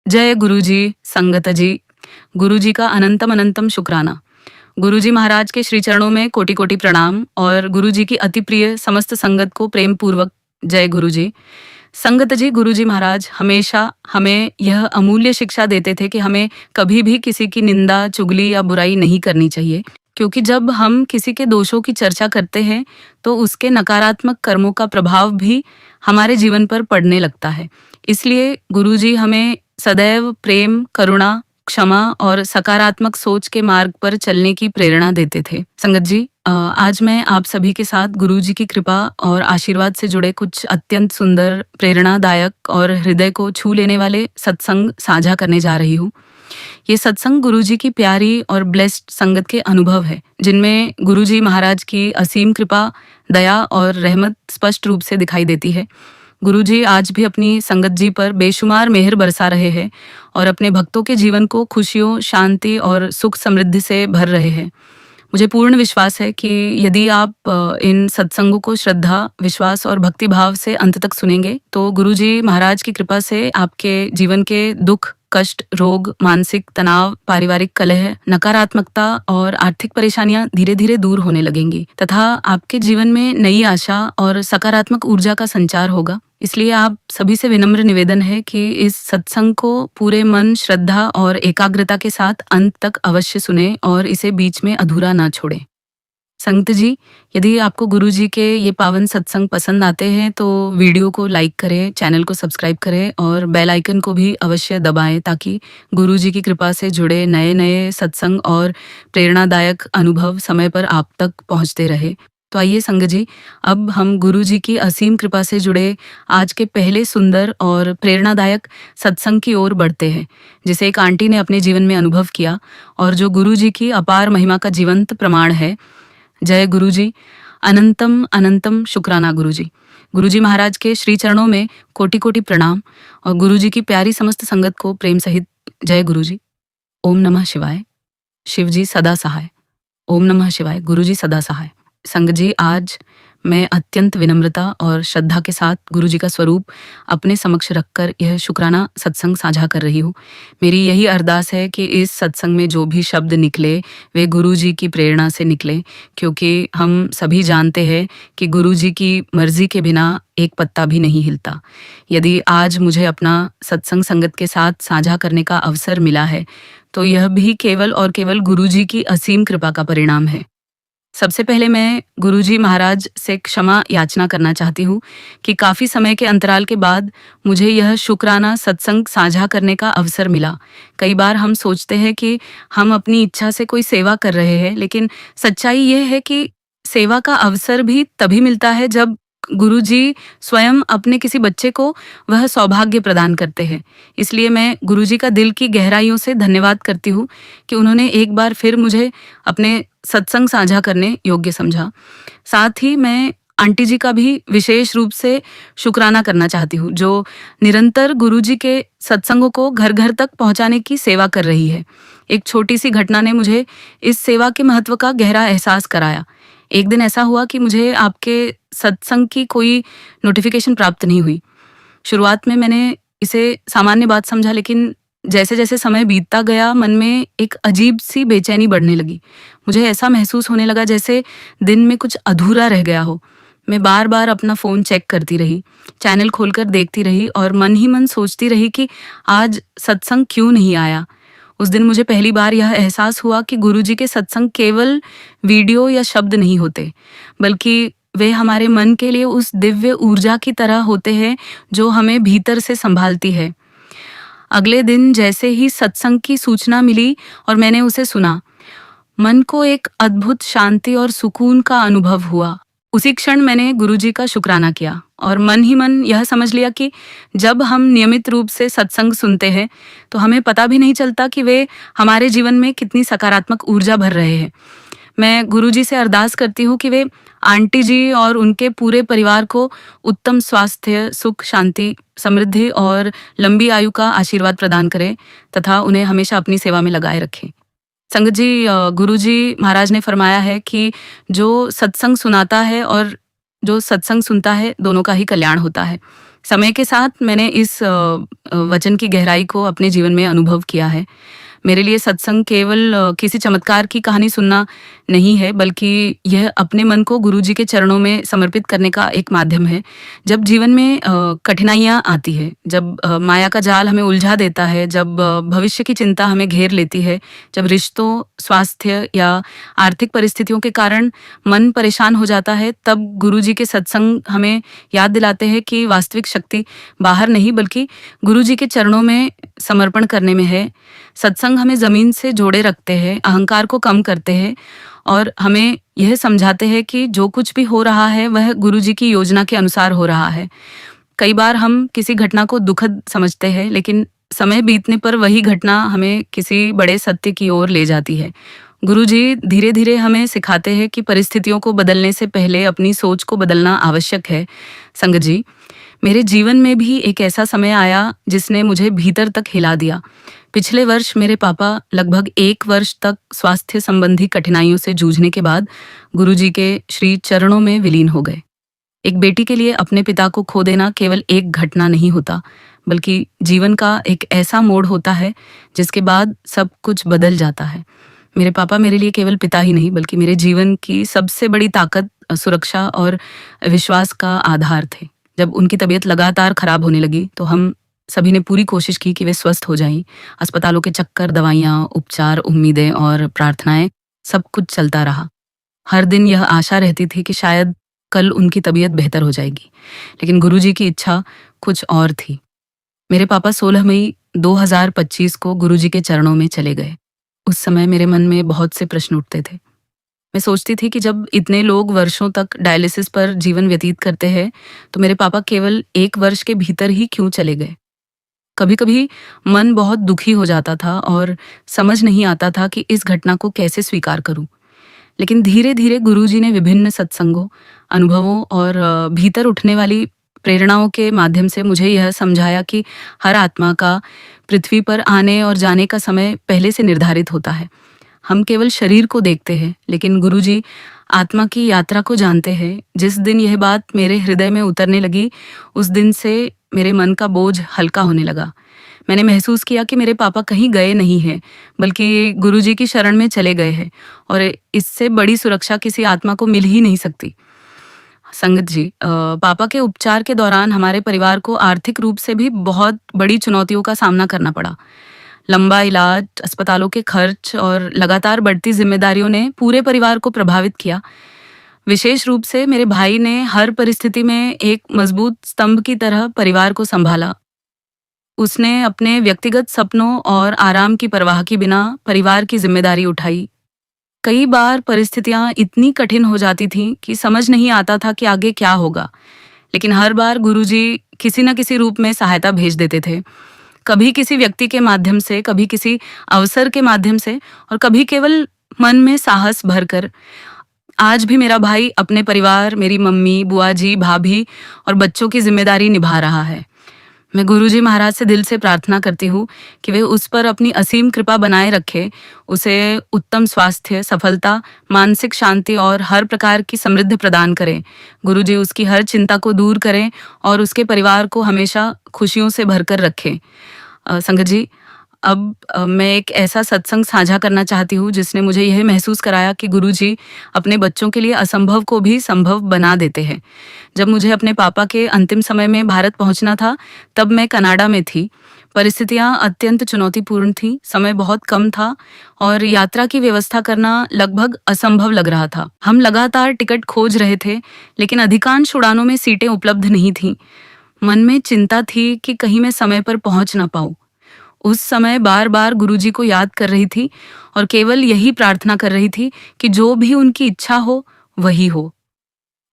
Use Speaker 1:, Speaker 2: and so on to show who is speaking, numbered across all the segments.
Speaker 1: जय गुरुजी, संगत जी। गुरुजी का अनंतम अनंतम शुक्राना। गुरुजी महाराज के श्री चरणों में कोटि कोटि प्रणाम और गुरुजी की अति प्रिय समस्त संगत को प्रेम पूर्वक जय गुरुजी। संगत जी, गुरुजी महाराज हमेशा हमें यह अमूल्य शिक्षा देते थे कि हमें कभी भी किसी की निंदा, चुगली या बुराई नहीं करनी चाहिए, क्योंकि जब हम किसी के दोषों की चर्चा करते हैं तो उसके नकारात्मक कर्मों का प्रभाव भी हमारे जीवन पर पड़ने लगता है। इसलिए गुरुजी हमें सदैव प्रेम, करुणा, क्षमा और सकारात्मक सोच के मार्ग पर चलने की प्रेरणा देते थे। संगत जी, आज मैं आप सभी के साथ गुरुजी की कृपा और आशीर्वाद से जुड़े कुछ अत्यंत सुंदर, प्रेरणादायक और हृदय को छू लेने वाले सत्संग साझा करने जा रही हूँ। ये सत्संग गुरुजी की प्यारी और ब्लेस्ड संगत के अनुभव है, जिनमें गुरुजी महाराज की असीम कृपा, दया और रहमत स्पष्ट रूप से दिखाई देती है। गुरुजी आज भी अपनी संगत जी पर बेशुमार मेहर बरसा रहे हैं और अपने भक्तों के जीवन को खुशियों, शांति और सुख समृद्धि से भर रहे हैं। मुझे पूर्ण विश्वास है कि यदि आप इन सत्संगों को श्रद्धा, विश्वास और भक्ति भाव से अंत तक सुनेंगे तो गुरुजी महाराज की कृपा से आपके जीवन के दुख, कष्ट, रोग, मानसिक तनाव, पारिवारिक कलह, नकारात्मकता और आर्थिक परेशानियां धीरे धीरे दूर होने लगेंगी तथा आपके जीवन में नई आशा और सकारात्मक ऊर्जा का संचार होगा। इसलिए आप सभी से विनम्र निवेदन है कि इस सत्संग को पूरे मन, श्रद्धा और एकाग्रता के साथ अंत तक अवश्य सुने और इसे बीच में अधूरा ना छोड़ें। संगत जी, यदि आपको गुरुजी के ये पावन सत्संग पसंद आते हैं तो वीडियो को लाइक करें, चैनल को सब्सक्राइब करें और बेल आइकन को भी अवश्य दबाएं ताकि गुरुजी की कृपा से जुड़े नए नए सत्संग और प्रेरणादायक अनुभव समय पर आप तक पहुंचते रहे। तो आइए संगत जी, अब हम गुरुजी की असीम कृपा से जुड़े आज के पहले सुंदर और प्रेरणादायक सत्संग की ओर बढ़ते हैं, जिसे एक आंटी ने अपने जीवन में अनुभव किया और जो गुरुजी की अपार महिमा का जीवंत प्रमाण है। जय गुरुजी, अनंतम अनंतम शुक्राना गुरुजी। गुरुजी महाराज के श्री चरणों में कोटि कोटि प्रणाम और गुरुजी की प्यारी समस्त संगत को प्रेम सहित जय गुरुजी। ओम नमः शिवाय। शिव जी सदा सहाय। ओम नमः शिवाय। गुरुजी सदा सहाय। संगत जी, आज मैं अत्यंत विनम्रता और श्रद्धा के साथ गुरुजी का स्वरूप अपने समक्ष रखकर यह शुक्राना सत्संग साझा कर रही हूँ। मेरी यही अरदास है कि इस सत्संग में जो भी शब्द निकले वे गुरुजी की प्रेरणा से निकले, क्योंकि हम सभी जानते हैं कि गुरुजी की मर्जी के बिना एक पत्ता भी नहीं हिलता। यदि आज मुझे अपना सत्संग संगत के साथ साझा करने का अवसर मिला है तो यह भी केवल और केवल गुरुजी की असीम कृपा का परिणाम है। सबसे पहले मैं गुरुजी महाराज से क्षमा याचना करना चाहती हूँ कि काफ़ी समय के अंतराल के बाद मुझे यह शुक्राना सत्संग साझा करने का अवसर मिला। कई बार हम सोचते हैं कि हम अपनी इच्छा से कोई सेवा कर रहे हैं, लेकिन सच्चाई यह है कि सेवा का अवसर भी तभी मिलता है जब गुरुजी स्वयं अपने किसी बच्चे को वह सौभाग्य प्रदान करते हैं। इसलिए मैं गुरुजी का दिल की गहराइयों से धन्यवाद करती हूँ कि उन्होंने एक बार फिर मुझे अपने सत्संग साझा करने योग्य समझा। साथ ही मैं आंटी जी का भी विशेष रूप से शुक्राना करना चाहती हूँ, जो निरंतर गुरुजी के सत्संगों को घर घर तक पहुँचाने की सेवा कर रही है। एक छोटी सी घटना ने मुझे इस सेवा के महत्व का गहरा एहसास कराया। एक दिन ऐसा हुआ कि मुझे आपके सत्संग की कोई नोटिफिकेशन प्राप्त नहीं हुई। शुरुआत में मैंने इसे सामान्य बात समझा, लेकिन जैसे जैसे समय बीतता गया मन में एक अजीब सी बेचैनी बढ़ने लगी। मुझे ऐसा महसूस होने लगा जैसे दिन में कुछ अधूरा रह गया हो। मैं बार बार अपना फ़ोन चेक करती रही, चैनल खोलकर देखती रही और मन ही मन सोचती रही कि आज सत्संग क्यों नहीं आया। उस दिन मुझे पहली बार यह एहसास हुआ कि गुरुजी के सत्संग केवल वीडियो या शब्द नहीं होते, बल्कि वे हमारे मन के लिए उस दिव्य ऊर्जा की तरह होते हैं जो हमें भीतर से संभालती है। अगले दिन जैसे ही सत्संग की सूचना मिली और मैंने उसे सुना, मन को एक अद्भुत शांति और सुकून का अनुभव हुआ। उसी क्षण मैंने गुरुजी का शुक्राना किया और मन ही मन यह समझ लिया कि जब हम नियमित रूप से सत्संग सुनते हैं तो हमें पता भी नहीं चलता कि वे हमारे जीवन में कितनी सकारात्मक ऊर्जा भर रहे हैं। मैं गुरुजी से अरदास करती हूँ कि वे आंटी जी और उनके पूरे परिवार को उत्तम स्वास्थ्य, सुख, शांति, समृद्धि और लंबी आयु का आशीर्वाद प्रदान करें तथा उन्हें हमेशा अपनी सेवा में लगाए रखें। संगत जी, गुरुजी महाराज ने फरमाया है कि जो सत्संग सुनाता है और जो सत्संग सुनता है, दोनों का ही कल्याण होता है। समय के साथ मैंने इस वचन की गहराई को अपने जीवन में अनुभव किया है। मेरे लिए सत्संग केवल किसी चमत्कार की कहानी सुनना नहीं है, बल्कि यह अपने मन को गुरुजी के चरणों में समर्पित करने का एक माध्यम है। जब जीवन में कठिनाइयाँ आती है, जब माया का जाल हमें उलझा देता है, जब भविष्य की चिंता हमें घेर लेती है, जब रिश्तों, स्वास्थ्य या आर्थिक परिस्थितियों के कारण मन परेशान हो जाता है, तब गुरुजी के सत्संग हमें याद दिलाते हैं कि वास्तविक शक्ति बाहर नहीं, बल्कि गुरुजी के चरणों में समर्पण करने में है। सत्संग हमें ज़मीन से जोड़े रखते हैं, अहंकार को कम करते हैं और हमें यह समझाते हैं कि जो कुछ भी हो रहा है वह गुरुजी की योजना के अनुसार हो रहा है। कई बार हम किसी घटना को दुखद समझते हैं, लेकिन समय बीतने पर वही घटना हमें किसी बड़े सत्य की ओर ले जाती है। गुरुजी धीरे धीरे हमें सिखाते हैं कि परिस्थितियों को बदलने से पहले अपनी सोच को बदलना आवश्यक है। संगत जी, मेरे जीवन में भी एक ऐसा समय आया जिसने मुझे भीतर तक हिला दिया। पिछले वर्ष मेरे पापा लगभग 1 वर्ष तक स्वास्थ्य संबंधी कठिनाइयों से जूझने के बाद गुरुजी के श्री चरणों में विलीन हो गए। एक बेटी के लिए अपने पिता को खो देना केवल एक घटना नहीं होता, बल्कि जीवन का एक ऐसा मोड़ होता है जिसके बाद सब कुछ बदल जाता है। मेरे पापा मेरे लिए केवल पिता ही नहीं, बल्कि मेरे जीवन की सबसे बड़ी ताकत, सुरक्षा और विश्वास का आधार थे। जब उनकी तबीयत लगातार खराब होने लगी तो हम सभी ने पूरी कोशिश की कि वे स्वस्थ हो जाएं। अस्पतालों के चक्कर, दवाइयाँ, उपचार, उम्मीदें और प्रार्थनाएं, सब कुछ चलता रहा। हर दिन यह आशा रहती थी कि शायद कल उनकी तबीयत बेहतर हो जाएगी, लेकिन गुरुजी की इच्छा कुछ और थी। मेरे पापा 16 मई 2025 को गुरुजी के चरणों में चले गए। उस समय मेरे मन में बहुत से प्रश्न उठते थे। मैं सोचती थी कि जब इतने लोग वर्षों तक डायलिसिस पर जीवन व्यतीत करते हैं, तो मेरे पापा केवल 1 वर्ष के भीतर ही क्यों चले गए। कभी कभी मन बहुत दुखी हो जाता था और समझ नहीं आता था कि इस घटना को कैसे स्वीकार करूं। लेकिन धीरे धीरे गुरुजी ने विभिन्न सत्संगों, अनुभवों और भीतर उठने वाली प्रेरणाओं के माध्यम से मुझे यह समझाया कि हर आत्मा का पृथ्वी पर आने और जाने का समय पहले से निर्धारित होता है। हम केवल शरीर को देखते हैं, लेकिन गुरुजी आत्मा की यात्रा को जानते हैं। जिस दिन यह बात मेरे हृदय में उतरने लगी, उस दिन से मेरे मन का बोझ हल्का होने लगा। मैंने महसूस किया कि मेरे पापा कहीं गए नहीं हैं, बल्कि गुरुजी की शरण में चले गए हैं, और इससे बड़ी सुरक्षा किसी आत्मा को मिल ही नहीं सकती। संगत जी, पापा के उपचार के दौरान हमारे परिवार को आर्थिक रूप से भी बहुत बड़ी चुनौतियों का सामना करना पड़ा। लंबा इलाज, अस्पतालों के खर्च और लगातार बढ़ती जिम्मेदारियों ने पूरे परिवार को प्रभावित किया। विशेष रूप से मेरे भाई ने हर परिस्थिति में एक मजबूत स्तंभ की तरह परिवार को संभाला। उसने अपने व्यक्तिगत सपनों और आराम की परवाह के बिना परिवार की जिम्मेदारी उठाई। कई बार परिस्थितियां इतनी कठिन हो जाती थीं कि समझ नहीं आता था कि आगे क्या होगा, लेकिन हर बार गुरुजी किसी न किसी रूप में सहायता भेज देते थे। कभी किसी व्यक्ति के माध्यम से, कभी किसी अवसर के माध्यम से, और कभी केवल मन में साहस भरकर। आज भी मेरा भाई अपने परिवार, मेरी मम्मी, बुआ जी, भाभी और बच्चों की जिम्मेदारी निभा रहा है। मैं गुरुजी महाराज से दिल से प्रार्थना करती हूँ कि वे उस पर अपनी असीम कृपा बनाए रखे, उसे उत्तम स्वास्थ्य, सफलता, मानसिक शांति और हर प्रकार की समृद्धि प्रदान करें। गुरुजी उसकी हर चिंता को दूर करें और उसके परिवार को हमेशा खुशियों से भरकर रखें। संगत जी, अब मैं एक ऐसा सत्संग साझा करना चाहती हूँ जिसने मुझे यह महसूस कराया कि गुरुजी अपने बच्चों के लिए असंभव को भी संभव बना देते हैं। जब मुझे अपने पापा के अंतिम समय में भारत पहुंचना था, तब मैं कनाडा में थी। परिस्थितियां अत्यंत चुनौतीपूर्ण थी, समय बहुत कम था और यात्रा की व्यवस्था करना लगभग असंभव लग रहा था। हम लगातार टिकट खोज रहे थे, लेकिन अधिकांश उड़ानों में सीटें उपलब्ध नहीं थीं। मन में चिंता थी कि कहीं मैं समय पर पहुंच ना पाऊं। उस समय बार बार गुरुजी को याद कर रही थी और केवल यही प्रार्थना कर रही थी कि जो भी उनकी इच्छा हो वही हो।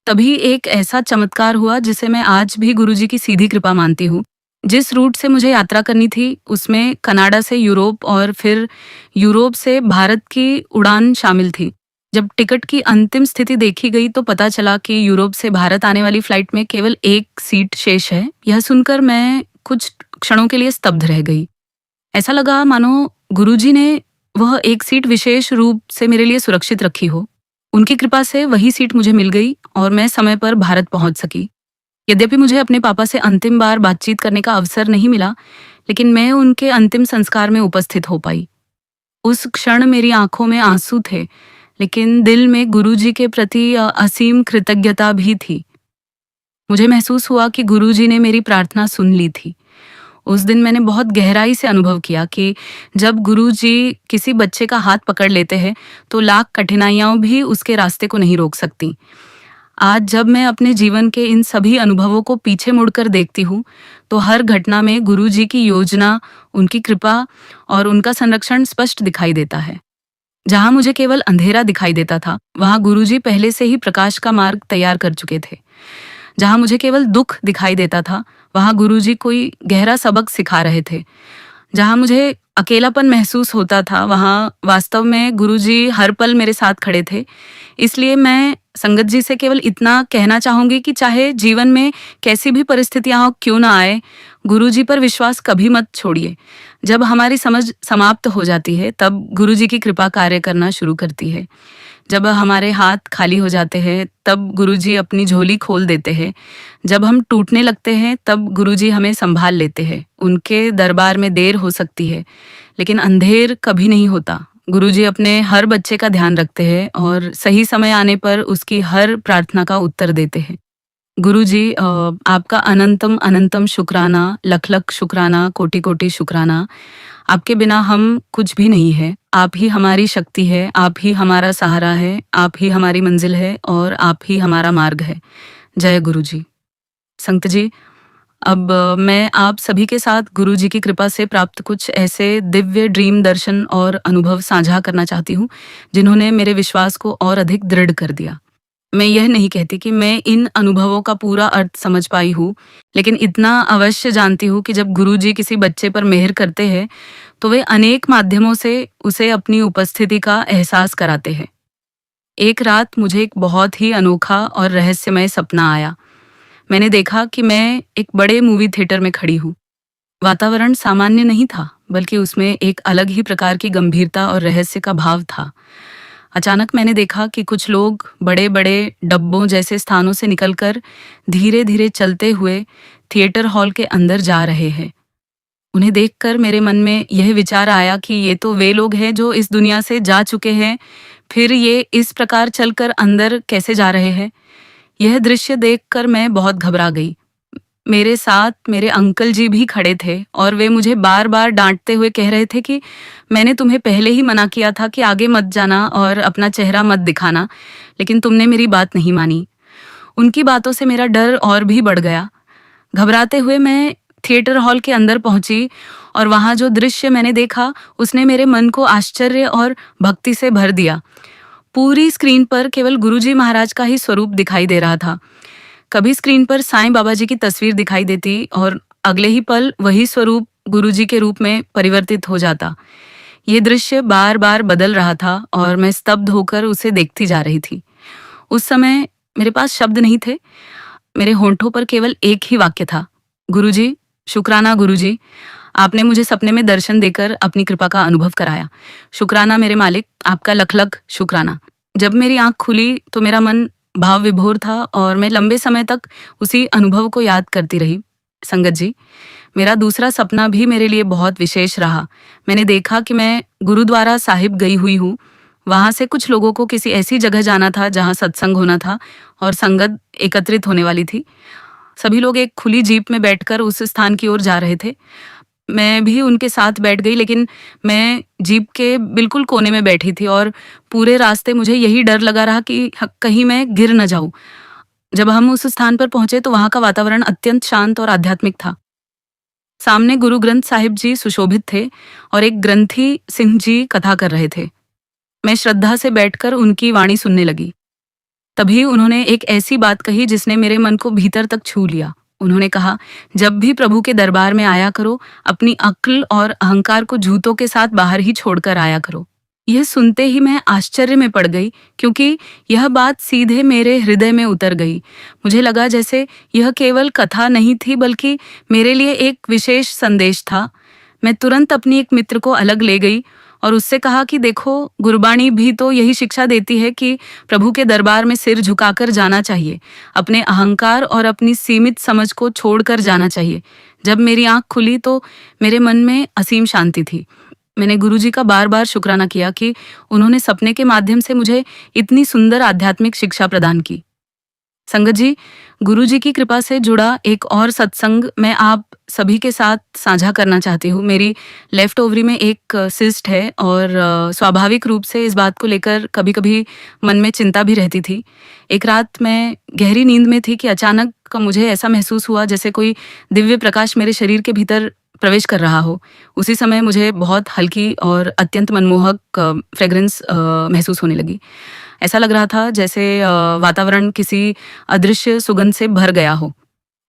Speaker 1: तभी एक ऐसा चमत्कार हुआ जिसे मैं आज भी गुरुजी की सीधी कृपा मानती हूँ। जिस रूट से मुझे यात्रा करनी थी, उसमें कनाडा से यूरोप और फिर यूरोप से भारत की उड़ान शामिल थी। जब टिकट की अंतिम स्थिति देखी गई तो पता चला कि यूरोप से भारत आने वाली फ्लाइट में केवल एक सीट शेष है। यह सुनकर मैं कुछ क्षणों के लिए स्तब्ध रह गई। ऐसा लगा मानो गुरुजी ने वह एक सीट विशेष रूप से मेरे लिए सुरक्षित रखी हो। उनकी कृपा से वही सीट मुझे मिल गई और मैं समय पर भारत पहुंच सकी। यद्यपि मुझे अपने पापा से अंतिम बार बातचीत करने का अवसर नहीं मिला, लेकिन मैं उनके अंतिम संस्कार में उपस्थित हो पाई। उस क्षण मेरी आंखों में आंसू थे, लेकिन दिल में गुरुजी के प्रति असीम कृतज्ञता भी थी। मुझे महसूस हुआ कि गुरुजी ने मेरी प्रार्थना सुन ली थी। उस दिन मैंने बहुत गहराई से अनुभव किया कि जब गुरुजी किसी बच्चे का हाथ पकड़ लेते हैं, तो लाख कठिनाइयां भी उसके रास्ते को नहीं रोक सकती। आज जब मैं अपने जीवन के इन सभी अनुभवों को पीछे मुड़कर देखती हूँ, तो हर घटना में गुरुजी की योजना, उनकी कृपा और उनका संरक्षण स्पष्ट दिखाई देता है। जहाँ मुझे केवल अंधेरा दिखाई देता था, वहाँ गुरुजी पहले से ही प्रकाश का मार्ग तैयार कर चुके थे। जहाँ मुझे केवल दुख दिखाई देता था, वहाँ गुरुजी कोई गहरा सबक सिखा रहे थे। जहाँ मुझे अकेलापन महसूस होता था, वहाँ वास्तव में गुरुजी हर पल मेरे साथ खड़े थे। इसलिए मैं संगत जी से केवल इतना कहना चाहूंगी कि चाहे जीवन में कैसी भी परिस्थितियां क्यों ना आए, गुरुजी पर विश्वास कभी मत छोड़िए। जब हमारी समझ समाप्त हो जाती है, तब गुरुजी की कृपा कार्य करना शुरू करती है। जब हमारे हाथ खाली हो जाते हैं, तब गुरुजी अपनी झोली खोल देते हैं। जब हम टूटने लगते हैं, तब गुरुजी हमें संभाल लेते हैं। उनके दरबार में देर हो सकती है, लेकिन अंधेर कभी नहीं होता। गुरुजी अपने हर बच्चे का ध्यान रखते हैं और सही समय आने पर उसकी हर प्रार्थना का उत्तर देते हैं। गुरुजी, आपका अनंतम अनंतम शुक्राना, लख लख शुक्राना, कोटि कोटि शुक्राना। आपके बिना हम कुछ भी नहीं है। आप ही हमारी शक्ति है, आप ही हमारा सहारा है, आप ही हमारी मंजिल है और आप ही हमारा मार्ग है। जय गुरुजी। संत जी, अब मैं आप सभी के साथ गुरुजी की कृपा से प्राप्त कुछ ऐसे दिव्य ड्रीम दर्शन और अनुभव साझा करना चाहती हूँ, जिन्होंने मेरे विश्वास को और अधिक दृढ़ कर दिया। मैं यह नहीं कहती कि मैं इन अनुभवों का पूरा अर्थ समझ पाई हूँ, लेकिन इतना अवश्य जानती हूँ कि जब गुरुजी किसी बच्चे पर मेहर करते हैं, तो वे अनेक माध्यमों से उसे अपनी उपस्थिति का एहसास कराते हैं। एक रात मुझे एक बहुत ही अनोखा और रहस्यमय सपना आया। मैंने देखा कि मैं एक बड़े मूवी थिएटर में खड़ी हूँ। वातावरण सामान्य नहीं था, बल्कि उसमें एक अलग ही प्रकार की गंभीरता और रहस्य का भाव था। अचानक मैंने देखा कि कुछ लोग बड़े बड़े डब्बों जैसे स्थानों से निकलकर धीरे धीरे चलते हुए थिएटर हॉल के अंदर जा रहे हैं। उन्हें देखकर मेरे मन में यह विचार आया कि ये तो वे लोग हैं जो इस दुनिया से जा चुके हैं, फिर ये इस प्रकार चलकर अंदर कैसे जा रहे हैं। यह दृश्य देखकर मैं बहुत घबरा गई। मेरे साथ मेरे अंकल जी भी खड़े थे और वे मुझे बार बार डांटते हुए कह रहे थे कि मैंने तुम्हें पहले ही मना किया था कि आगे मत जाना और अपना चेहरा मत दिखाना, लेकिन तुमने मेरी बात नहीं मानी। उनकी बातों से मेरा डर और भी बढ़ गया। घबराते हुए मैं थिएटर हॉल के अंदर पहुंची और वहां जो दृश्य मैंने देखा, उसने मेरे मन को आश्चर्य और भक्ति से भर दिया। पूरी स्क्रीन पर केवल गुरुजी महाराज का ही स्वरूप दिखाई दे रहा था। कभी स्क्रीन पर साईं बाबा जी की तस्वीर दिखाई देती और अगले ही पल वही स्वरूप गुरुजी के रूप में परिवर्तित हो जाता। ये दृश्य बार बार बदल रहा था और मैं स्तब्ध होकर उसे देखती जा रही थी। उस समय मेरे पास शब्द नहीं थे। मेरे होंठों पर केवल एक ही वाक्य था, गुरुजी, शुक्राना गुरुजी। आपने मुझे सपने में दर्शन देकर अपनी कृपा का अनुभव कराया। शुक्राना मेरे मालिक, आपका लख लख शुक्राना। जब मेरी आंख खुली तो मेरा मन भाव विभोर था और मैं लंबे समय तक उसी अनुभव को याद करती रही। संगत जी, मेरा दूसरा सपना भी मेरे लिए बहुत विशेष रहा। मैंने देखा कि मैं गुरुद्वारा साहिब गई हुई हूँ। वहां से कुछ लोगों को किसी ऐसी जगह जाना था जहां सत्संग होना था और संगत एकत्रित होने वाली थी। सभी लोग एक खुली जीप में बैठकर उस स्थान की ओर जा रहे थे। मैं भी उनके साथ बैठ गई, लेकिन मैं जीप के बिल्कुल कोने में बैठी थी और पूरे रास्ते मुझे यही डर लगा रहा कि कहीं मैं गिर न जाऊं। जब हम उस स्थान पर पहुंचे तो वहां का वातावरण अत्यंत शांत और आध्यात्मिक था। सामने गुरु ग्रंथ साहिब जी सुशोभित थे और एक ग्रंथी सिंह जी कथा कर रहे थे। मैं श्रद्धा से बैठकर उनकी वाणी सुनने लगी। तभी उन्होंने एक ऐसी बात कही जिसने मेरे मन को भीतर तक छू लिया। उन्होंने कहा, जब भी प्रभु के दरबार में आया करो, अपनी अक्ल और अहंकार को जूतों के साथ बाहर ही छोड़कर आया करो। यह सुनते ही मैं आश्चर्य में पड़ गई, क्योंकि यह बात सीधे मेरे हृदय में उतर गई। मुझे लगा जैसे यह केवल कथा नहीं थी, बल्कि मेरे लिए एक विशेष संदेश था। मैं तुरंत अपनी एक मित्र को अलग ले गई और उससे कहा कि देखो, गुरबाणी भी तो यही शिक्षा देती है कि प्रभु के दरबार में सिर झुकाकर जाना चाहिए, अपने अहंकार और अपनी सीमित समझ को छोड़कर जाना चाहिए। जब मेरी आंख खुली तो मेरे मन में असीम शांति थी। मैंने गुरुजी का बार बार शुक्राना किया कि उन्होंने सपने के माध्यम से मुझे इतनी सुंदर आध्यात्मिक शिक्षा प्रदान की। संगत जी, गुरुजी की कृपा से जुड़ा एक और सत्संग मैं आप सभी के साथ साझा करना चाहती हूँ। मेरी लेफ्ट ओवरी में एक सिस्ट है और स्वाभाविक रूप से इस बात को लेकर कभी कभी मन में चिंता भी रहती थी। एक रात मैं गहरी नींद में थी कि अचानक मुझे ऐसा महसूस हुआ जैसे कोई दिव्य प्रकाश मेरे शरीर के भीतर प्रवेश कर रहा हो। उसी समय मुझे बहुत हल्की और अत्यंत मनमोहक फ्रेग्रेंस महसूस होने लगी। ऐसा लग रहा था जैसे वातावरण किसी अदृश्य सुगंध से भर गया हो।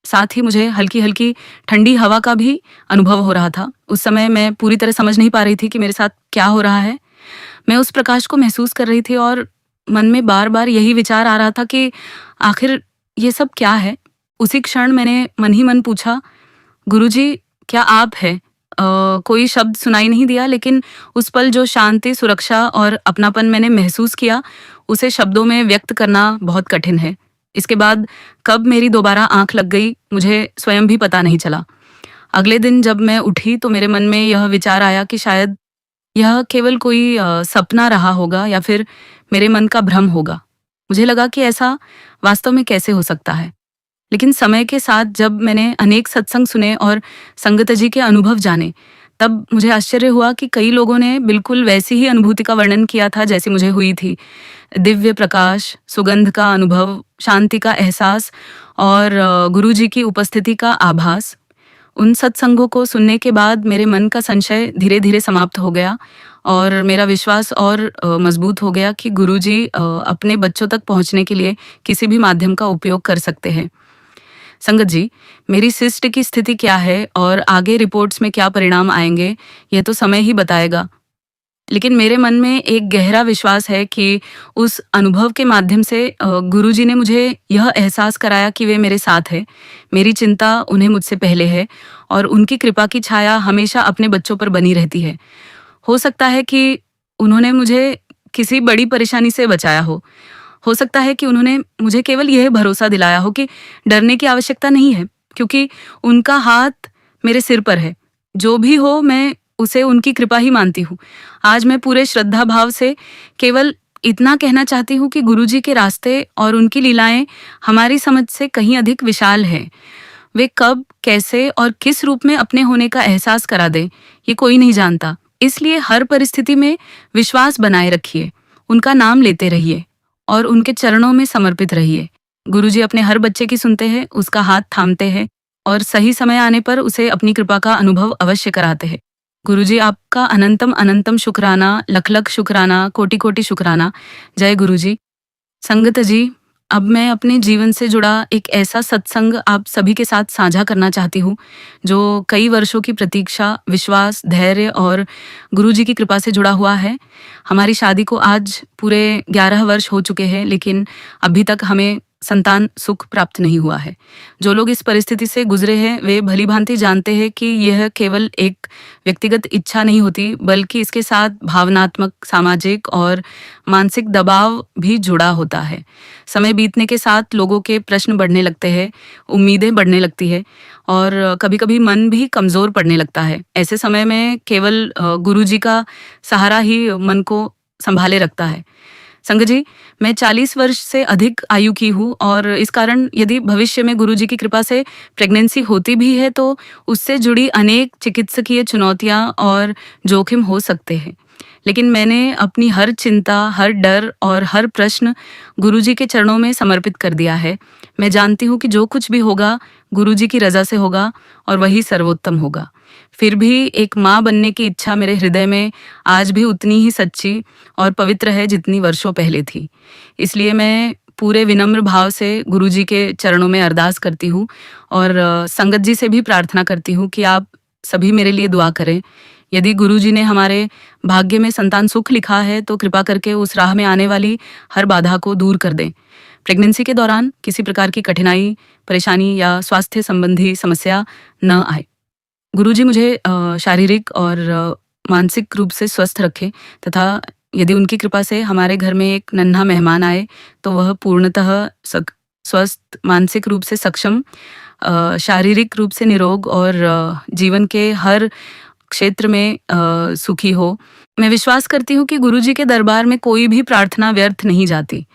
Speaker 1: साथ ही मुझे हल्की हल्की ठंडी हवा का भी अनुभव हो रहा था। उस समय मैं पूरी तरह समझ नहीं पा रही थी कि मेरे साथ क्या हो रहा है। मैं उस प्रकाश को महसूस कर रही थी और मन में बार बार यही विचार आ रहा था कि आखिर ये सब क्या है। उसी क्षण मैंने मन ही मन पूछा, गुरुजी क्या आप है? कोई शब्द सुनाई नहीं दिया, लेकिन उस पल जो शांति, सुरक्षा और अपनापन मैंने महसूस किया, उसे शब्दों में व्यक्त करना बहुत कठिन है। इसके बाद कब मेरी दोबारा आंख लग गई, मुझे स्वयं भी पता नहीं चला। अगले दिन जब मैं उठी तो मेरे मन में यह विचार आया कि शायद यह केवल कोई सपना रहा होगा या फिर मेरे मन का भ्रम होगा। मुझे लगा कि ऐसा वास्तव में कैसे हो सकता है। लेकिन समय के साथ जब मैंने अनेक सत्संग सुने और संगत जी के अनुभव जाने, तब मुझे आश्चर्य हुआ कि कई लोगों ने बिल्कुल वैसी ही अनुभूति का वर्णन किया था जैसी मुझे हुई थी। दिव्य प्रकाश, सुगंध का अनुभव, शांति का एहसास और गुरुजी की उपस्थिति का आभास। उन सत्संगों को सुनने के बाद मेरे मन का संशय धीरे धीरे समाप्त हो गया और मेरा विश्वास और मजबूत हो गया कि गुरुजी अपने बच्चों तक पहुंचने के लिए किसी भी माध्यम का उपयोग कर सकते हैं। संगत जी, मेरी सिस्ट की स्थिति क्या है और आगे रिपोर्ट्स में क्या परिणाम आएंगे, यह तो समय ही बताएगा। लेकिन मेरे मन में एक गहरा विश्वास है कि उस अनुभव के माध्यम से गुरुजी ने मुझे यह एहसास कराया कि वे मेरे साथ है। मेरी चिंता उन्हें मुझसे पहले है और उनकी कृपा की छाया हमेशा अपने बच्चों पर बनी रहती है। हो सकता है कि उन्होंने मुझे किसी बड़ी परेशानी से बचाया हो सकता है कि उन्होंने मुझे केवल यह भरोसा दिलाया हो कि डरने की आवश्यकता नहीं है, क्योंकि उनका हाथ मेरे सिर पर है। जो भी हो, मैं उसे उनकी कृपा ही मानती हूँ। आज मैं पूरे श्रद्धा भाव से केवल इतना कहना चाहती हूँ कि गुरुजी के रास्ते और उनकी लीलाएं हमारी समझ से कहीं अधिक विशाल है। वे कब, कैसे और किस रूप में अपने होने का एहसास करा दें, ये कोई नहीं जानता। इसलिए हर परिस्थिति में विश्वास बनाए रखिए, उनका नाम लेते रहिए और उनके चरणों में समर्पित रहिए। गुरुजी अपने हर बच्चे की सुनते हैं, उसका हाथ थामते हैं और सही समय आने पर उसे अपनी कृपा का अनुभव अवश्य कराते हैं। गुरुजी, आपका अनंतम अनंतम शुक्राना, लख लख शुक्राना, कोटि कोटि शुक्राना। जय गुरुजी। संगत जी, अब मैं अपने जीवन से जुड़ा एक ऐसा सत्संग आप सभी के साथ साझा करना चाहती हूँ जो कई वर्षों की प्रतीक्षा, विश्वास, धैर्य और गुरुजी की कृपा से जुड़ा हुआ है। हमारी शादी को आज पूरे 11 वर्ष हो चुके हैं, लेकिन अभी तक हमें संतान सुख प्राप्त नहीं हुआ है। जो लोग इस परिस्थिति से गुजरे हैं वे भली भांति जानते हैं कि यह केवल एक व्यक्तिगत इच्छा नहीं होती, बल्कि इसके साथ भावनात्मक, सामाजिक और मानसिक दबाव भी जुड़ा होता है। समय बीतने के साथ लोगों के प्रश्न बढ़ने लगते हैं, उम्मीदें बढ़ने लगती है और कभी कभी मन भी कमजोर पड़ने लगता है। ऐसे समय में केवल गुरुजी का सहारा ही मन को संभाले रखता है। संगत जी, मैं 40 वर्ष से अधिक आयु की हूँ और इस कारण यदि भविष्य में गुरुजी की कृपा से प्रेगनेंसी होती भी है तो उससे जुड़ी अनेक चिकित्सकीय चुनौतियाँ और जोखिम हो सकते हैं। लेकिन मैंने अपनी हर चिंता, हर डर और हर प्रश्न गुरुजी के चरणों में समर्पित कर दिया है। मैं जानती हूँ कि जो कुछ भी होगा गुरुजी की रजा से होगा और वही सर्वोत्तम होगा। फिर भी एक माँ बनने की इच्छा मेरे हृदय में आज भी उतनी ही सच्ची और पवित्र है जितनी वर्षों पहले थी। इसलिए मैं पूरे विनम्र भाव से गुरुजी के चरणों में अरदास करती हूँ और संगत जी से भी प्रार्थना करती हूँ कि आप सभी मेरे लिए दुआ करें। यदि गुरुजी ने हमारे भाग्य में संतान सुख लिखा है तो कृपा करके उस राह में आने वाली हर बाधा को दूर कर दें। प्रेगनेंसी के दौरान किसी प्रकार की कठिनाई, परेशानी या स्वास्थ्य संबंधी समस्या न आए। गुरुजी मुझे शारीरिक और मानसिक रूप से स्वस्थ रखे तथा यदि उनकी कृपा से हमारे घर में एक नन्हा मेहमान आए तो वह पूर्णतः स्वस्थ, मानसिक रूप से सक्षम, शारीरिक रूप से निरोग और जीवन के हर क्षेत्र में सुखी हो। मैं विश्वास करती हूँ कि गुरुजी के दरबार में कोई भी प्रार्थना व्यर्थ नहीं जाती।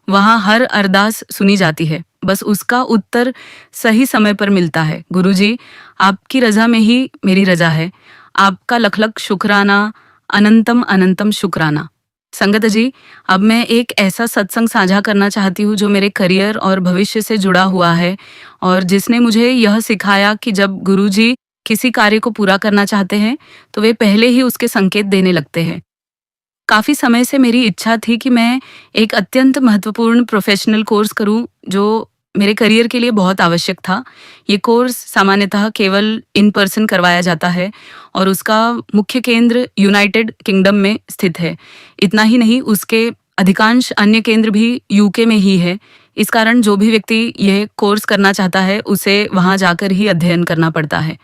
Speaker 1: वहाँ हर अरदास सुनी जाती है, बस उसका उत्तर सही समय पर मिलता है। गुरुजी, आपकी रजा में ही मेरी रजा है। आपका लख लख शुक्राना, अनंतम अनंतम शुक्राना। संगत जी, अब मैं एक ऐसा सत्संग साझा करना चाहती हूँ जो मेरे करियर और भविष्य से जुड़ा हुआ है और जिसने मुझे यह सिखाया कि जब गुरुजी किसी कार्य को पूरा करना चाहते हैं तो वे पहले ही उसके संकेत देने लगते हैं। काफ़ी समय से मेरी इच्छा थी कि मैं एक अत्यंत महत्वपूर्ण प्रोफेशनल कोर्स करूं जो मेरे करियर के लिए बहुत आवश्यक था। ये कोर्स सामान्यतः केवल इन पर्सन करवाया जाता है और उसका मुख्य केंद्र यूनाइटेड किंगडम में स्थित है। इतना ही नहीं, उसके अधिकांश अन्य केंद्र भी यूके में ही है। इस कारण जो भी व्यक्ति यह कोर्स करना चाहता है उसे वहाँ जाकर ही अध्ययन करना पड़ता है।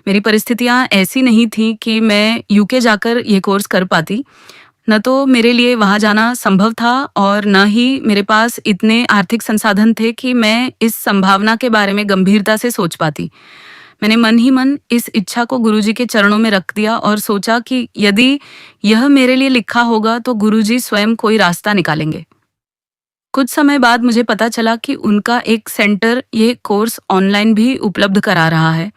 Speaker 1: मेरी परिस्थितियाँ ऐसी नहीं थी कि मैं यूके जाकर यह कोर्स कर पाती। न तो मेरे लिए वहाँ जाना संभव था और न ही मेरे पास इतने आर्थिक संसाधन थे कि मैं इस संभावना के बारे में गंभीरता से सोच पाती। मैंने मन ही मन इस इच्छा को गुरुजी के चरणों में रख दिया और सोचा कि यदि यह मेरे लिए लिखा होगा तो गुरुजी स्वयं कोई रास्ता निकालेंगे। कुछ समय बाद मुझे पता चला कि उनका एक सेंटर ये कोर्स ऑनलाइन भी उपलब्ध करा रहा है।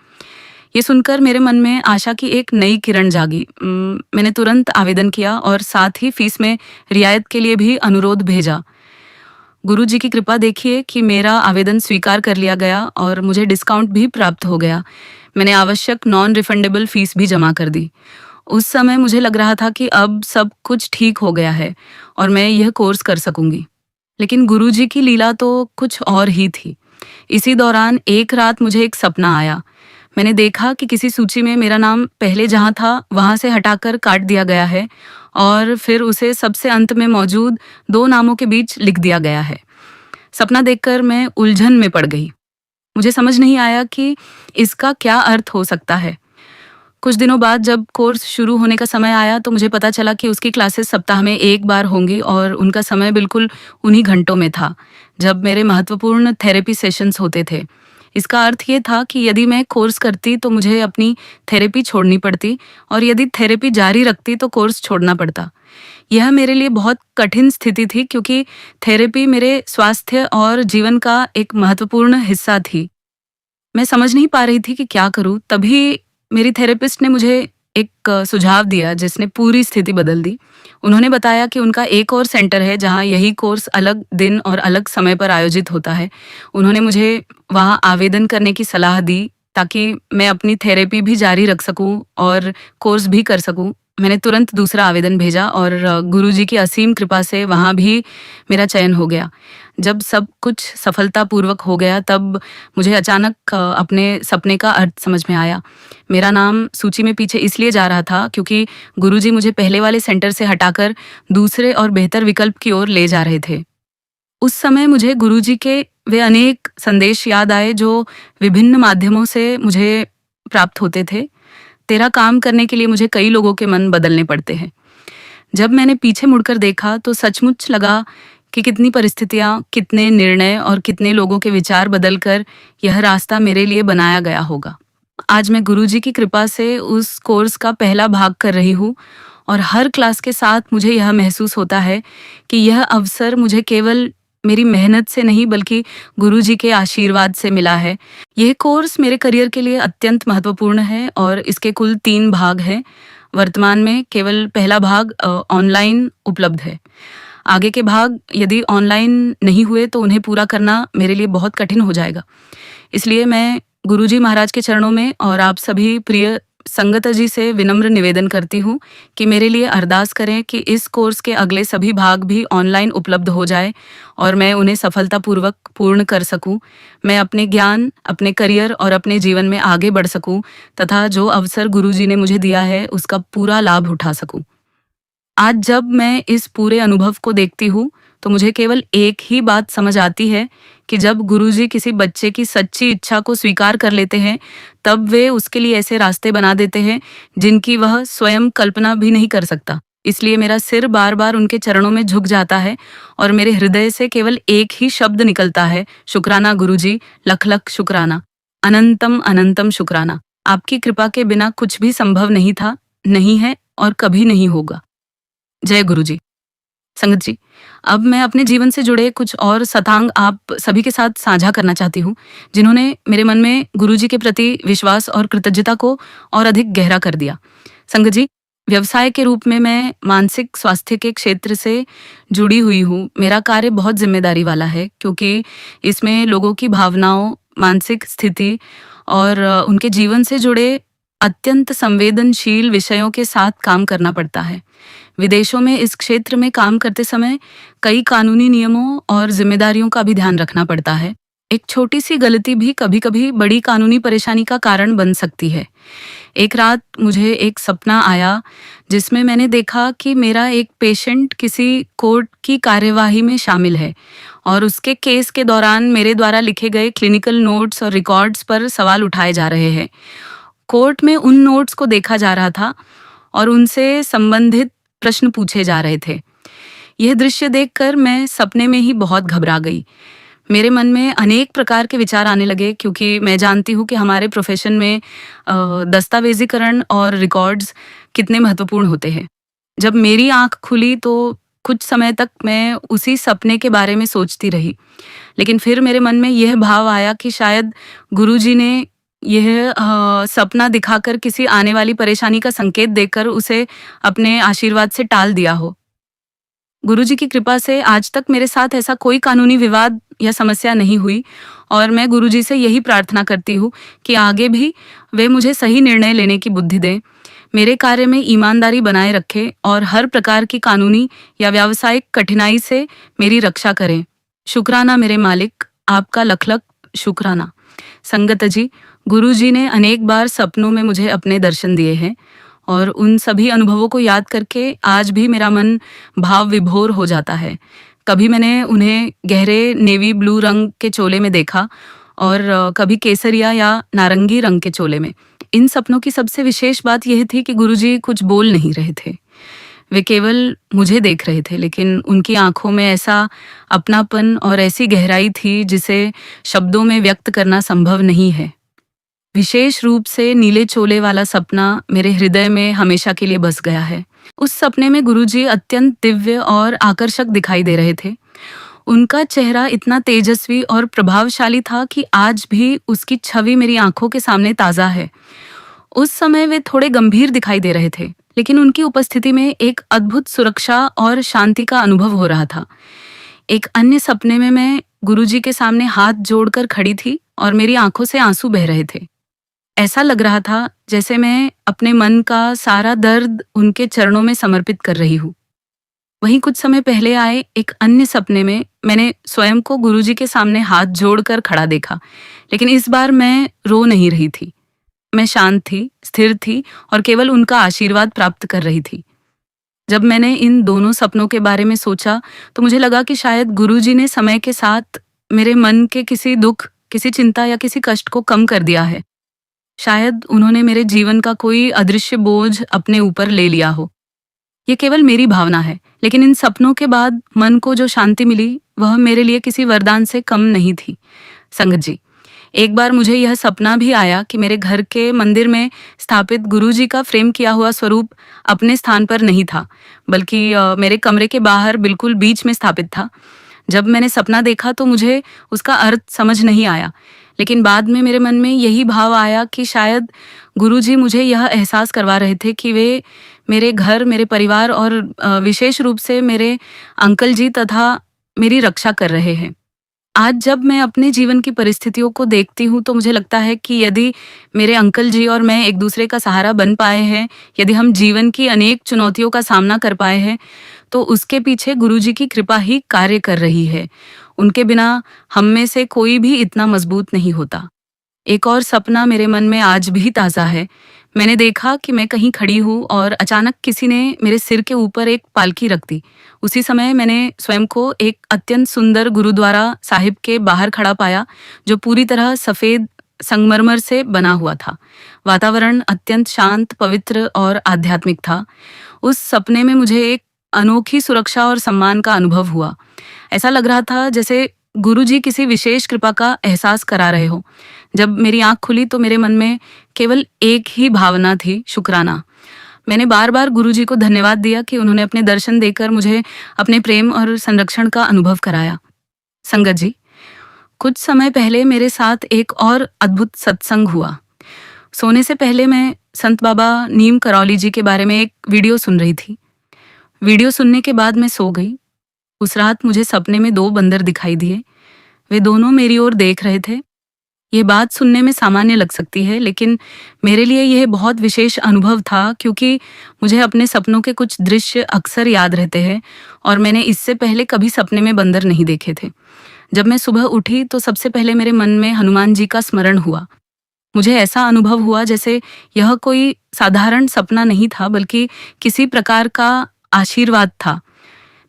Speaker 1: ये सुनकर मेरे मन में आशा की एक नई किरण जागी। मैंने तुरंत आवेदन किया और साथ ही फीस में रियायत के लिए भी अनुरोध भेजा। गुरुजी की कृपा देखिए कि मेरा आवेदन स्वीकार कर लिया गया और मुझे डिस्काउंट भी प्राप्त हो गया। मैंने आवश्यक नॉन रिफंडेबल फीस भी जमा कर दी। उस समय मुझे लग रहा था कि अब सब कुछ ठीक हो गया है और मैं यह कोर्स कर सकूंगी। लेकिन गुरुजी की लीला तो कुछ और ही थी। इसी दौरान एक रात मुझे एक सपना आया। मैंने देखा कि किसी सूची में मेरा नाम पहले जहाँ था वहाँ से हटाकर काट दिया गया है और फिर उसे सबसे अंत में मौजूद 2 नामों के बीच लिख दिया गया है। सपना देखकर मैं उलझन में पड़ गई। मुझे समझ नहीं आया कि इसका क्या अर्थ हो सकता है। कुछ दिनों बाद जब कोर्स शुरू होने का समय आया तो मुझे पता चला कि उसकी क्लासेस सप्ताह में 1 बार होंगी और उनका समय बिल्कुल उन्हीं घंटों में था जब मेरे महत्वपूर्ण थेरेपी सेशंस होते थे। इसका अर्थ ये था कि यदि मैं कोर्स करती तो मुझे अपनी थेरेपी छोड़नी पड़ती और यदि थेरेपी जारी रखती तो कोर्स छोड़ना पड़ता। यह मेरे लिए बहुत कठिन स्थिति थी क्योंकि थेरेपी मेरे स्वास्थ्य और जीवन का एक महत्वपूर्ण हिस्सा थी। मैं समझ नहीं पा रही थी कि क्या करूं। तभी मेरी थेरेपिस्ट ने मुझे एक सुझाव दिया जिसने पूरी स्थिति बदल दी। उन्होंने बताया कि उनका एक और सेंटर है जहां यही कोर्स अलग दिन और अलग समय पर आयोजित होता है। उन्होंने मुझे वहां आवेदन करने की सलाह दी ताकि मैं अपनी थेरेपी भी जारी रख सकूं और कोर्स भी कर सकूं। मैंने तुरंत दूसरा आवेदन भेजा और गुरुजी की असीम कृपा से वहां भी मेरा चयन हो गया। जब सब कुछ सफलतापूर्वक हो गया तब मुझे अचानक अपने सपने का अर्थ समझ में आया। मेरा नाम सूची में पीछे इसलिए जा रहा था क्योंकि गुरुजी मुझे पहले वाले सेंटर से हटाकर दूसरे और बेहतर विकल्प की ओर ले जा रहे थे। उस समय मुझे गुरुजी के वे अनेक संदेश याद आए जो विभिन्न माध्यमों से मुझे प्राप्त होते थे। तेरा काम करने के लिए मुझे कई लोगों के मन बदलने पड़ते हैं। जब मैंने पीछे मुड़कर देखा तो सचमुच लगा कि कितनी परिस्थितियां, कितने निर्णय और कितने लोगों के विचार बदलकर यह रास्ता मेरे लिए बनाया गया होगा। आज मैं गुरुजी की कृपा से उस कोर्स का पहला भाग कर रही हूँ और हर क्लास के साथ मुझे यह महसूस होता है कि यह अवसर मुझे केवल मेरी मेहनत से नहीं बल्कि गुरुजी के आशीर्वाद से मिला है। यह कोर्स मेरे करियर के लिए अत्यंत महत्वपूर्ण है और इसके कुल 3 भाग हैं। वर्तमान में केवल पहला भाग ऑनलाइन उपलब्ध है। आगे के भाग यदि ऑनलाइन नहीं हुए तो उन्हें पूरा करना मेरे लिए बहुत कठिन हो जाएगा। इसलिए मैं गुरुजी महाराज के चरणों में और आप सभी प्रिय संगत जी से विनम्र निवेदन करती हूँ कि मेरे लिए अरदास करें कि इस कोर्स के अगले सभी भाग भी ऑनलाइन उपलब्ध हो जाए और मैं उन्हें सफलतापूर्वक पूर्ण कर सकूं। मैं अपने ज्ञान, अपने करियर और अपने जीवन में आगे बढ़ सकूं तथा जो अवसर गुरुजी ने मुझे दिया है उसका पूरा लाभ उठा सकूं। आज जब मैं इस पूरे अनुभव को देखती हूँ तो मुझे केवल एक ही बात समझ आती है कि जब गुरुजी किसी बच्चे की सच्ची इच्छा को स्वीकार कर लेते हैं, तब वे उसके लिए ऐसे रास्ते बना देते हैं जिनकी वह स्वयं कल्पना भी नहीं कर सकता। इसलिए मेरा सिर बार बार उनके चरणों में झुक जाता है और मेरे हृदय से केवल एक ही शब्द निकलता है, शुक्राना गुरुजी, लख लख शुक्राना, अनंतम अनंतम शुक्राना। आपकी कृपा के बिना कुछ भी संभव नहीं था, नहीं है और कभी नहीं होगा। जय गुरुजी। संगत जी, अब मैं अपने जीवन से जुड़े कुछ और सतांग आप सभी के साथ साझा करना चाहती हूँ, जिन्होंने मेरे मन में गुरुजी के प्रति विश्वास और कृतज्ञता को और अधिक गहरा कर दिया। संगत जी, व्यवसाय के रूप में मैं मानसिक स्वास्थ्य के क्षेत्र से जुड़ी हुई हूँ। मेरा कार्य बहुत जिम्मेदारी वाला है, क्योंकि इसमें लोगों की भावनाओं, मानसिक स्थिति और उनके जीवन से जुड़े अत्यंत संवेदनशील विषयों के साथ काम करना पड़ता है। विदेशों में इस क्षेत्र में काम करते समय कई कानूनी नियमों और जिम्मेदारियों का भी ध्यान रखना पड़ता है। एक छोटी सी गलती भी कभी कभी बड़ी कानूनी परेशानी का कारण बन सकती है। एक रात मुझे एक सपना आया जिसमें मैंने देखा कि मेरा एक पेशेंट किसी कोर्ट की कार्यवाही में शामिल है और उसके केस के दौरान मेरे द्वारा लिखे गए क्लिनिकल नोट्स और रिकॉर्ड्स पर सवाल उठाए जा रहे हैं। कोर्ट में उन नोट्स को देखा जा रहा था और उनसे संबंधित प्रश्न पूछे जा रहे थे। यह दृश्य देखकर मैं सपने में ही बहुत घबरा गई। मेरे मन में अनेक प्रकार के विचार आने लगे, क्योंकि मैं जानती हूँ कि हमारे प्रोफेशन में दस्तावेजीकरण और रिकॉर्ड्स कितने महत्वपूर्ण होते हैं। जब मेरी आंख खुली तो कुछ समय तक मैं उसी सपने के बारे में सोचती रही, लेकिन फिर मेरे मन में यह भाव आया कि शायद गुरुजी ने यह सपना दिखाकर किसी आने वाली परेशानी का संकेत देकर उसे अपने आशीर्वाद से टाल दिया हो। गुरुजी की कृपा से आज तक मेरे साथ ऐसा कोई कानूनी विवाद या समस्या नहीं हुई और मैं गुरुजी से यही प्रार्थना करती हूँ कि आगे भी वे मुझे सही निर्णय लेने की बुद्धि दें, मेरे कार्य में ईमानदारी बनाए रखें और हर प्रकार की कानूनी या व्यावसायिक कठिनाई से मेरी रक्षा करें। शुक्राना मेरे मालिक, आपका लख लख शुक्राना। संगत जी, गुरुजी ने अनेक बार सपनों में मुझे अपने दर्शन दिए हैं और उन सभी अनुभवों को याद करके आज भी मेरा मन भाव विभोर हो जाता है। कभी मैंने उन्हें गहरे नेवी ब्लू रंग के चोले में देखा और कभी केसरिया या नारंगी रंग के चोले में। इन सपनों की सबसे विशेष बात यह थी कि गुरुजी कुछ बोल नहीं रहे थे, वे केवल मुझे देख रहे थे, लेकिन उनकी आंखों में ऐसा अपनापन और ऐसी गहराई थी जिसे शब्दों में व्यक्त करना संभव नहीं है। विशेष रूप से नीले चोले वाला सपना मेरे हृदय में हमेशा के लिए बस गया है। उस सपने में गुरुजी अत्यंत दिव्य और आकर्षक दिखाई दे रहे थे। उनका चेहरा इतना तेजस्वी और प्रभावशाली था कि आज भी उसकी छवि मेरी आंखों के सामने ताज़ा है। उस समय वे थोड़े गंभीर दिखाई दे रहे थे, लेकिन उनकी उपस्थिति में एक अद्भुत सुरक्षा और शांति का अनुभव हो रहा था। एक अन्य सपने में मैं गुरुजी के सामने हाथ जोड़कर खड़ी थी और मेरी आंखों से आंसू बह रहे थे। ऐसा लग रहा था जैसे मैं अपने मन का सारा दर्द उनके चरणों में समर्पित कर रही हूँ। वहीं कुछ समय पहले आए एक अन्य सपने में मैंने स्वयं को गुरुजी के सामने हाथ जोड़कर खड़ा देखा, लेकिन इस बार मैं रो नहीं रही थी। मैं शांत थी, स्थिर थी और केवल उनका आशीर्वाद प्राप्त कर रही थी। जब मैंने इन दोनों सपनों के बारे में सोचा तो मुझे लगा कि शायद गुरुजी ने समय के साथ मेरे मन के किसी दुख, किसी चिंता या किसी कष्ट को कम कर दिया है। शायद उन्होंने मेरे जीवन का कोई अदृश्य बोझ अपने ऊपर ले लिया हो। ये केवल मेरी भावना है, लेकिन इन सपनों के बाद मन को जो शांति मिली वह मेरे लिए किसी वरदान से कम नहीं थी। संगत जी, एक बार मुझे यह सपना भी आया कि मेरे घर के मंदिर में स्थापित गुरुजी का फ्रेम किया हुआ स्वरूप अपने स्थान पर नहीं था, बल्कि मेरे कमरे के बाहर बिल्कुल बीच में स्थापित था। जब मैंने सपना देखा तो मुझे उसका अर्थ समझ नहीं आया, लेकिन बाद में मेरे मन में यही भाव आया कि शायद गुरुजी मुझे यह एहसास करवा रहे थे कि वे मेरे घर, मेरे परिवार और विशेष रूप से मेरे अंकल जी तथा मेरी रक्षा कर रहे हैं। आज जब मैं अपने जीवन की परिस्थितियों को देखती हूँ तो मुझे लगता है कि यदि मेरे अंकल जी और मैं एक दूसरे का सहारा बन पाए हैं, यदि हम जीवन की अनेक चुनौतियों का सामना कर पाए हैं, तो उसके पीछे गुरुजी की कृपा ही कार्य कर रही है। उनके बिना हम में से कोई भी इतना मजबूत नहीं होता। एक और सपना मेरे मन में आज भी ताज़ा है। मैंने देखा कि मैं कहीं खड़ी हूँ और अचानक किसी ने मेरे सिर के ऊपर एक पालकी रख दी। उसी समय मैंने स्वयं को एक अत्यंत सुंदर गुरुद्वारा साहिब के बाहर खड़ा पाया, जो पूरी तरह सफ़ेद संगमरमर से बना हुआ था। वातावरण अत्यंत शांत, पवित्र और आध्यात्मिक था। उस सपने में मुझे एक अनोखी सुरक्षा और सम्मान का अनुभव हुआ। ऐसा लग रहा था जैसे गुरुजी किसी विशेष कृपा का एहसास करा रहे हो। जब मेरी आँख खुली तो मेरे मन में केवल एक ही भावना थी, शुक्राना। मैंने बार-बार गुरुजी को धन्यवाद दिया कि उन्होंने अपने दर्शन देकर मुझे अपने प्रेम और संरक्षण का अनुभव कराया। संगत जी, कुछ समय पहले मेरे साथ एक और अद्भुत सत्संग हुआ। सोने से पहले मैं संत बाबा नीम करौली जी के बारे में एक वीडियो सुन रही थी। वीडियो सुनने के बाद मैं सो गई। उस रात मुझे सपने में 2 बंदर दिखाई दिए। वे दोनों मेरी ओर देख रहे थे। ये बात सुनने में सामान्य लग सकती है, लेकिन मेरे लिए यह बहुत विशेष अनुभव था, क्योंकि मुझे अपने सपनों के कुछ दृश्य अक्सर याद रहते हैं और मैंने इससे पहले कभी सपने में बंदर नहीं देखे थे। जब मैं सुबह उठी तो सबसे पहले मेरे मन में हनुमान जी का स्मरण हुआ। मुझे ऐसा अनुभव हुआ जैसे यह कोई साधारण सपना नहीं था, बल्कि किसी प्रकार का आशीर्वाद था।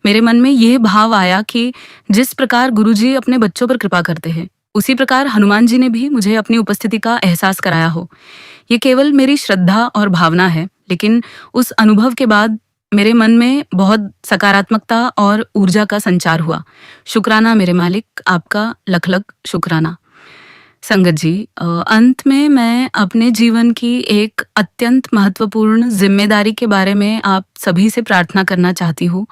Speaker 1: मेरे मन में यह भाव आया कि जिस प्रकार गुरुजी अपने बच्चों पर कृपा करते हैं, उसी प्रकार हनुमान जी ने भी मुझे अपनी उपस्थिति का एहसास कराया हो। ये केवल मेरी श्रद्धा और भावना है, लेकिन उस अनुभव के बाद मेरे मन में बहुत सकारात्मकता और ऊर्जा का संचार हुआ। शुक्राना मेरे मालिक, आपका लख लख शुक्राना। संगत जी, अंत में मैं अपने जीवन की एक अत्यंत महत्वपूर्ण जिम्मेदारी के बारे में आप सभी से प्रार्थना करना चाहती हूँ।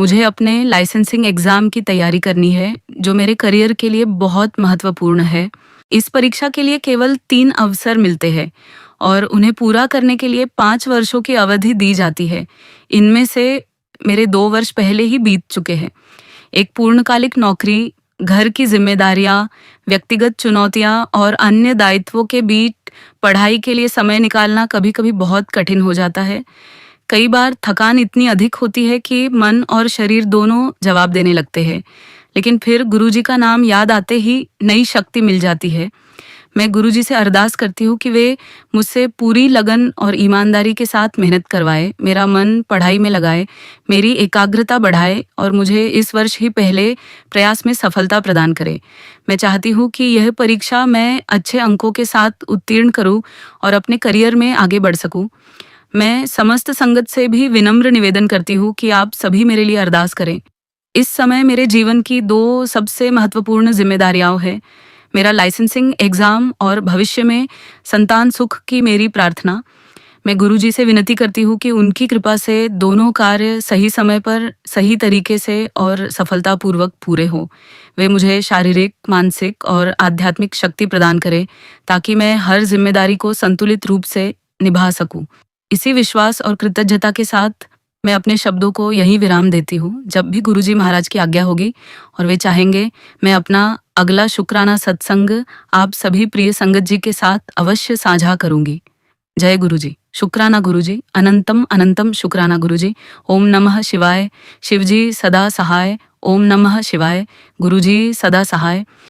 Speaker 1: मुझे अपने लाइसेंसिंग एग्ज़ाम की तैयारी करनी है, जो मेरे करियर के लिए बहुत महत्वपूर्ण है। इस परीक्षा के लिए केवल 3 अवसर मिलते हैं और उन्हें पूरा करने के लिए 5 वर्षों की अवधि दी जाती है। इनमें से मेरे 2 वर्ष पहले ही बीत चुके हैं। एक पूर्णकालिक नौकरी, घर की जिम्मेदारियां, व्यक्तिगत चुनौतियां और अन्य दायित्वों के बीच पढ़ाई के लिए समय निकालना कभी-कभी बहुत कठिन हो जाता है। कई बार थकान इतनी अधिक होती है कि मन और शरीर दोनों जवाब देने लगते हैं, लेकिन फिर गुरुजी का नाम याद आते ही नई शक्ति मिल जाती है। मैं गुरुजी से अरदास करती हूँ कि वे मुझसे पूरी लगन और ईमानदारी के साथ मेहनत करवाए, मेरा मन पढ़ाई में लगाए, मेरी एकाग्रता बढ़ाए और मुझे इस वर्ष ही पहले प्रयास में सफलता प्रदान करे। मैं चाहती हूँ कि यह परीक्षा मैं अच्छे अंकों के साथ उत्तीर्ण करूँ और अपने करियर में आगे बढ़ सकूँ। मैं समस्त संगत से भी विनम्र निवेदन करती हूँ कि आप सभी मेरे लिए अरदास करें। इस समय मेरे जीवन की 2 सबसे महत्वपूर्ण जिम्मेदारियां हैं, मेरा लाइसेंसिंग एग्ज़ाम और भविष्य में संतान सुख की मेरी प्रार्थना। मैं गुरुजी से विनती करती हूँ कि उनकी कृपा से दोनों कार्य सही समय पर, सही तरीके से और सफलतापूर्वक पूरे हों। वे मुझे शारीरिक, मानसिक और आध्यात्मिक शक्ति प्रदान करें, ताकि मैं हर जिम्मेदारी को संतुलित रूप से निभा सकूं। इसी विश्वास और कृतज्ञता के साथ मैं अपने शब्दों को यहीं विराम देती हूँ। जब भी गुरुजी महाराज की आज्ञा होगी और वे चाहेंगे, मैं अपना अगला शुक्राना सत्संग आप सभी प्रिय संगत जी के साथ अवश्य साझा करूंगी। जय गुरुजी। शुक्राना गुरुजी, अनंतम अनंतम शुक्राना गुरुजी। ओम नमः शिवाय। शिवजी सदा सहाय। ओम नमः शिवाय। गुरुजी सदा सहाय।